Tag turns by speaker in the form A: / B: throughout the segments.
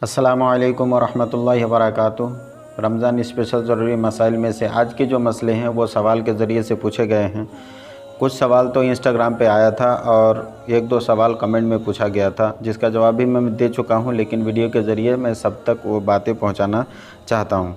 A: अस्सलामुअलैकुम वरहमतुल्लाहि वबरकातुहू। रमज़ान स्पेशल ज़रूरी मसाइल में से आज के जो मसले हैं वो सवाल के ज़रिए से पूछे गए हैं। कुछ सवाल तो इंस्टाग्राम पे आया था और एक दो सवाल कमेंट में पूछा गया था, जिसका जवाब भी मैं दे चुका हूं, लेकिन वीडियो के ज़रिए मैं सब तक वो बातें पहुंचाना चाहता हूं।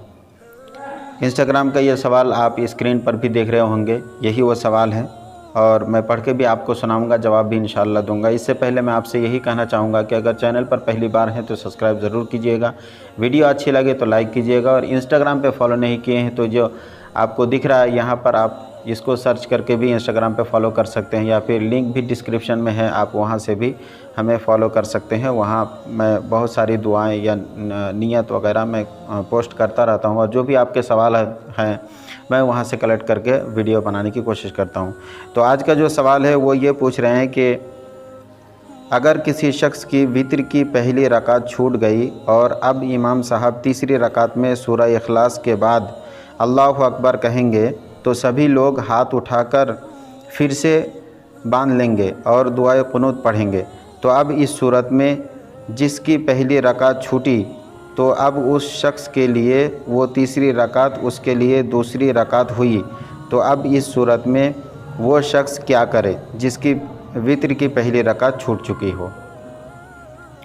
A: इंस्टाग्राम का ये सवाल आप स्क्रीन पर भी देख रहे होंगे, यही वो सवाल है और मैं पढ़ के भी आपको सुनाऊंगा, जवाब भी इंशाअल्लाह दूंगा। इससे पहले मैं आपसे यही कहना चाहूँगा कि अगर चैनल पर पहली बार हैं तो सब्सक्राइब ज़रूर कीजिएगा, वीडियो अच्छी लगे तो लाइक कीजिएगा और इंस्टाग्राम पे फॉलो नहीं किए हैं तो जो आपको दिख रहा है यहाँ पर आप इसको सर्च करके भी इंस्टाग्राम पे फॉलो कर सकते हैं, या फिर लिंक भी डिस्क्रिप्शन में है, आप वहाँ से भी हमें फॉलो कर सकते हैं। वहाँ मैं बहुत सारी दुआएं या नियत वगैरह मैं पोस्ट करता रहता हूँ और जो भी आपके सवाल हैं मैं वहाँ से कलेक्ट करके वीडियो बनाने की कोशिश करता हूँ। तो आज का जो सवाल है वो ये पूछ रहे हैं कि अगर किसी शख्स की वित्र की पहली रकात छूट गई और अब इमाम साहब तीसरी रकात में सूरह इखलास के बाद अल्लाहु अकबर कहेंगे तो सभी लोग हाथ उठाकर फिर से बांध लेंगे और दुआए कुनूत पढ़ेंगे, तो अब इस सूरत में जिसकी पहली रकात छूटी तो अब उस शख्स के लिए वो तीसरी रकात उसके लिए दूसरी रकात हुई, तो अब इस सूरत में वो शख्स क्या करे जिसकी वित्र की पहली रकात छूट चुकी हो।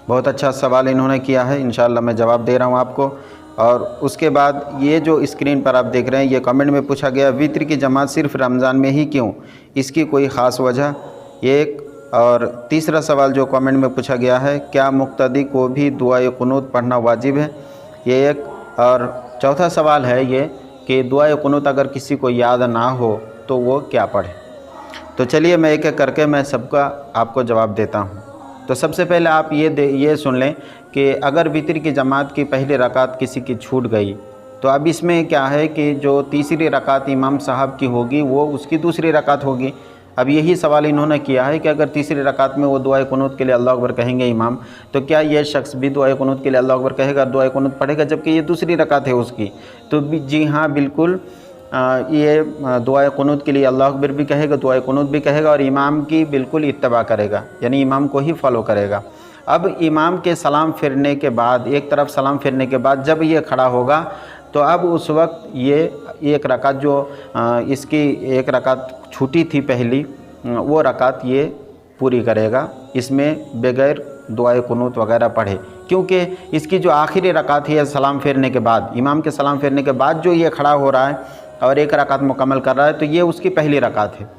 A: बहुत अच्छा सवाल इन्होंने किया है, इंशाअल्लाह मैं जवाब दे रहा हूँ आपको। और उसके बाद ये जो स्क्रीन पर आप देख रहे हैं ये कमेंट में पूछा गया, वित्र की जमात सिर्फ रमज़ान में ही क्यों, इसकी कोई ख़ास वजह? एक और तीसरा सवाल जो कमेंट में पूछा गया है, क्या मुक्तदी को भी दुआए कुनूत पढ़ना वाजिब है? ये एक। और चौथा सवाल है ये कि दुआए कुनूत अगर किसी को याद ना हो तो वो क्या पढ़े। तो चलिए मैं एक एक करके मैं सबका आपको जवाब देता हूँ। तो सबसे पहले आप ये सुन लें कि अगर वित्र की जमात की पहली रकात किसी की छूट गई तो अब इसमें क्या है कि जो तीसरी रकात इमाम साहब की होगी वो उसकी दूसरी रकात होगी। अब यही सवाल इन्होंने किया है कि अगर तीसरी रकात में वो दुआए कुनूत के लिए अल्लाह अकबर कहेंगे इमाम, तो क्या ये शख्स भी दुआए कुनूत के लिए अल्लाह अकबर कहेगा, दुआए कुनूत पढ़ेगा, जबकि ये दूसरी रकात है उसकी? तो जी हाँ, बिल्कुल ये दुआए कुनूत के लिए अल्लाह अकबर भी कहेगा, दुआए कुनूत भी कहेगा और इमाम की बिल्कुल इत्तबा करेगा, यानी इमाम को ही फॉलो करेगा। अब इमाम के सलाम फिरने के बाद, एक तरफ सलाम फिरने के बाद जब ये खड़ा होगा तो अब उस वक्त ये एक रकात जो इसकी एक रकात छूटी थी पहली, वो रकात ये पूरी करेगा, इसमें बगैर दुआए कुनूत वगैरह पढ़े, क्योंकि इसकी जो आखिरी रकात है सलाम फेरने के बाद, इमाम के सलाम फेरने के बाद जो ये खड़ा हो रहा है और एक रकात मुकम्मल कर रहा है, तो ये उसकी पहली रकात है,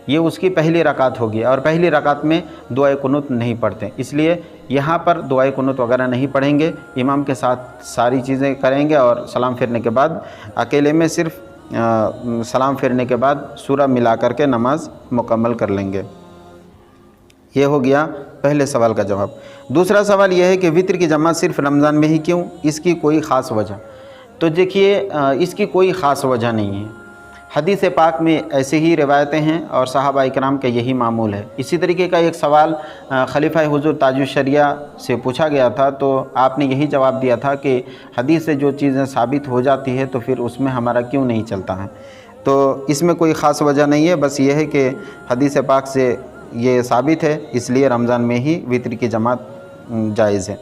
A: ये उसकी पहली रकात होगी और पहली रकात में दुआए कुनूत नहीं पढ़ते, इसलिए यहाँ पर दुआए कुनूत वगैरह नहीं पढ़ेंगे, इमाम के साथ सारी चीज़ें करेंगे और सलाम फेरने के बाद अकेले में सिर्फ सलाम फेरने के बाद सूरा मिला करके नमाज मुकम्मल कर लेंगे। ये हो गया पहले सवाल का जवाब। दूसरा सवाल यह है कि वित्र की जमात सिर्फ रमज़ान में ही क्यों, इसकी कोई ख़ास वजह? तो देखिए इसकी कोई ख़ास वजह नहीं है, हदीस पाक में ऐसे ही रिवायतें हैं और सहाबा इकराम का यही मामूल है। इसी तरीके का एक सवाल खलीफा हुज़ूर ताजुश्शरिया से पूछा गया था, तो आपने यही जवाब दिया था कि हदीस से जो चीज़ें साबित हो जाती है तो फिर उसमें हमारा क्यों नहीं चलता है। तो इसमें कोई ख़ास वजह नहीं है, बस ये है कि हदीस पाक से ये साबित है, इसलिए रमज़ान में ही वित्र की जमात जायज़ है।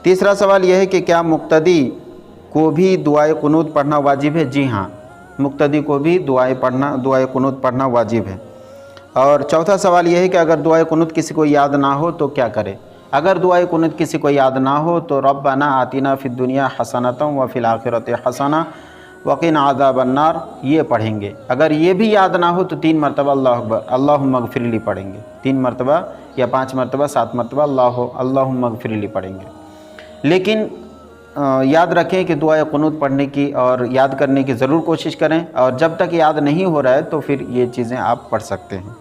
A: तीसरा सवाल यह है कि क्या मुक्तदी को भी दुआए कुनूत पढ़ना वाजिब है? जी हाँ, मुक्तदी को भी दुआए कुनूत पढ़ना वाजिब है। और चौथा सवाल यह है कि अगर दुआए कुनूत किसी को याद ना हो तो क्या करे? अगर दुआए कुनूत किसी को याद ना हो तो रब्बना आतिना फिद दुनिया हसनतम व फिल आखिरति हसना वक़िना अज़ाबन्नार ये पढ़ेंगे। अगर ये भी याद ना हो तो 3 मरतबा अल्लाहु अकबर अल्लाहुम्मा अग़फ़िरली पढ़ेंगे, 3 मरतबा या 5 मरतबा 7 मरतबा अल्लाहुम्मा अग़फ़िरली पढ़ेंगे। लेकिन याद रखें कि दुआए कुनूत पढ़ने की और याद करने की ज़रूर कोशिश करें, और जब तक याद नहीं हो रहा है तो फिर ये चीज़ें आप पढ़ सकते हैं।